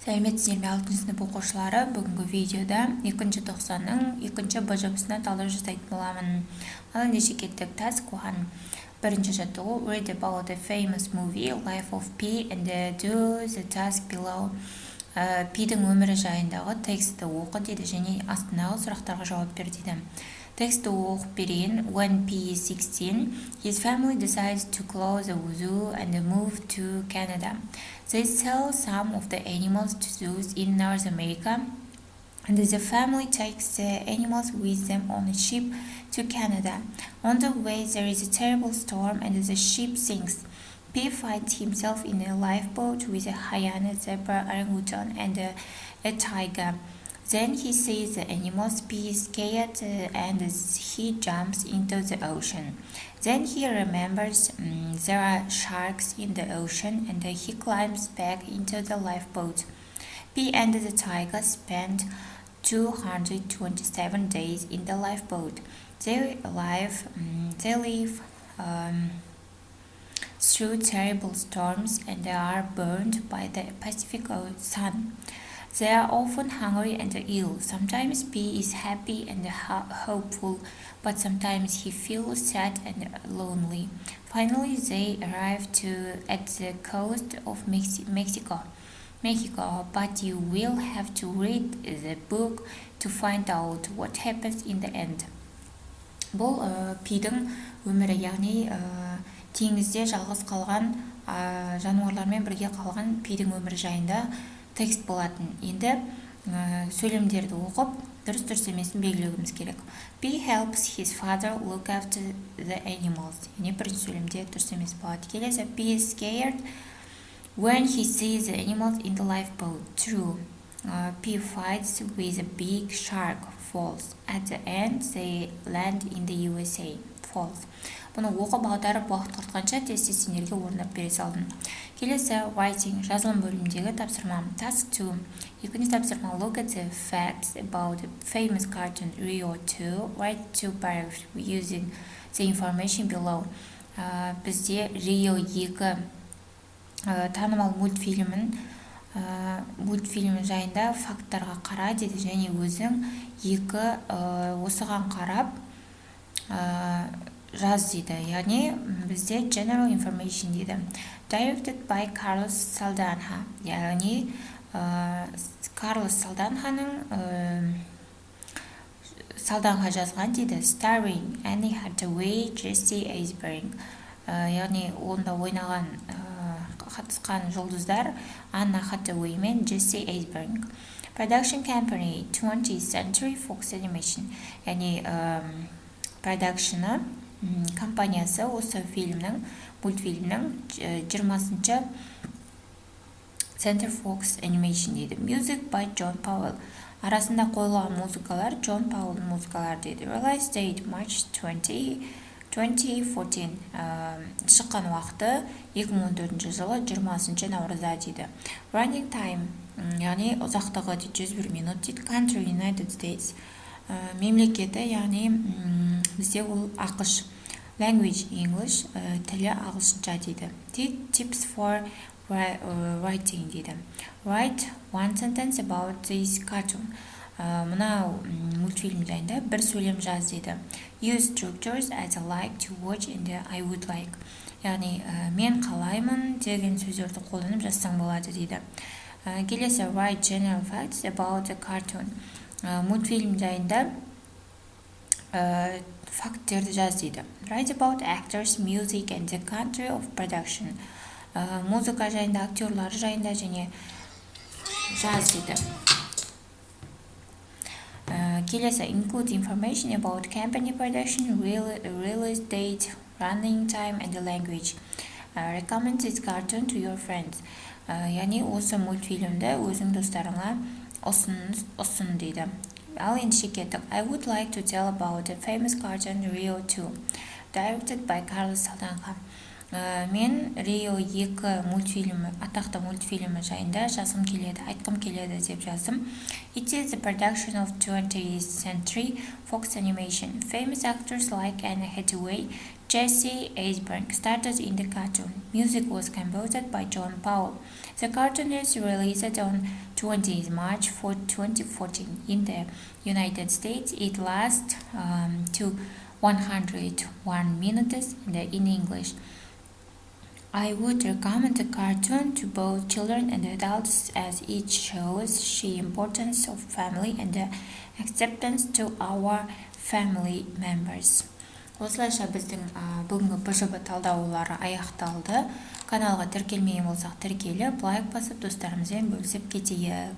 Сәлеметсіздер ме 6 сынып оқушылары, бүгінгі видеода 2-ші тоқсанның 2-ші Б жобасына талдау жасайтын боламын. Ал ендеше кеттік. Task 1. Бірінші жаттығу. Read about the famous movie Life of P and do the task below. Пидің өмірі жайындағы тексті оқы дейді және астындағы сұрақтарға жауап бер дейді. Тексті оқып берейін. When P is 16, his family decides to close the zoo and move to Canada. They sell some of the animals to zoos in North America, and the family takes the animals with them on a ship to Canada. On the way, there is a terrible storm and the ship sinks. P finds himself in a lifeboat with a hyena, zebra, orangutan, and a tiger. Then he sees the animals. P is scared and he jumps into the ocean. Then he remembers there are sharks in the ocean and he climbs back into the lifeboat. P and the tiger spend 227 days in the lifeboat. They live through terrible storms and they are burned by the Pacific sun. They are often hungry and ill. Sometimes P is happy and hopeful, but sometimes he feels sad and lonely. Finally, they arrive at the coast of Mexico, but you will have to read the book to find out what happens in the end. Бұл Пидің өмірі, яғни теңізде жалғыз қалған жануарлармен бірге қалған Пидің өмірі жайында текст болатын. Енді сөйлемдерді оқып, дұрыс емесін белгілеуіміз керек. P helps his father look after the animals. Яғни бірінші сөйлемде дұрыс емес болады. Келесі, P is scared when he sees the animals in the lifeboat. True. P fights with a big shark. False. At the end, they land in the USA. False. Бұны оқып аударып уақыт құртқанша тез сендерге орындап бере салдым. Келесі, writing, жазылым бөлімдегі тапсырма. Task 2. Екінші тапсырма. Look at the facts about the famous cartoon Rio 2. Write 2 paragraphs using the information below. Бізде Rio 2 танымал мультфильмі жайында факттарға қара дейді және өзің осыған қарап жаз дейді. Яғни бізде general information дейді. Directed by Carlos Saldanha. Яғни Карлос Салданха жазған дейді. Starring Annie Hathaway, Jesse Eisenberg. Яғни онда ойнаған қатысқан жұлдыздар Анна Hathaway мен Jesse Eisenberg. Production Company 20th Century Fox Animation. Яғни продакшны компаниясы осы мультфильмнің 20-шы Center Fox Animation дейді. Music by John Powell. Арасында қойылған музыкалар John Powell музыкалар дейді. Release date March 2014. Шыққан уақыты 2014 жылы 20 наурызда дейді. Running time, яғни ұзақтығы 101 минут дейді. Country United States. Мемлекеті, яғни бізде ол ақш. Language English, тілі ағылшынша дейді. Tips for writing дейді. Write one sentence about this cartoon. Мына мультфильм жайында бір сөйлем жаз дейді. Use structures as I like to watch and I would like. Яғни мен қалаймын деген сөздерді қолданып жазсаң болады дейді. Келесі, write general facts about the cartoon. Мультфильм жайында факттерді жаз дейді. Write about actors, music and the country of production. Музыка жайында, актерлар жайында және жаз дейді. Келесі, include information about company production, release date, running time and the language. Recommend this cartoon to your friends. Яғни осы мультфильмді өзің достарыңа ұсын дейді. Ал ендеше кеттік. I would like to tell about the famous cartoon Rio 2, directed by Carlos Saldanha. Мен Rio 2 атақты мультфильмі жайында айтқым келеді деп жаздым. It is the production of 20th Century Fox Animation. Famous actors like Anne Hathaway, Jesse Eisenberg started in the cartoon. Music was composed by John Powell. The cartoon is released on 20 March 2014. In the United States, it lasts to 101 minutes in English. I would recommend the cartoon to both children and adults as it shows the importance of family and the acceptance to our family members. Осылайша біздің бүгінгі БЖБ талдаулары аяқталды. Каналға тіркелмеген болсақ тіркеліп, лайк басып, достарымызбен бөлісіп кетейік.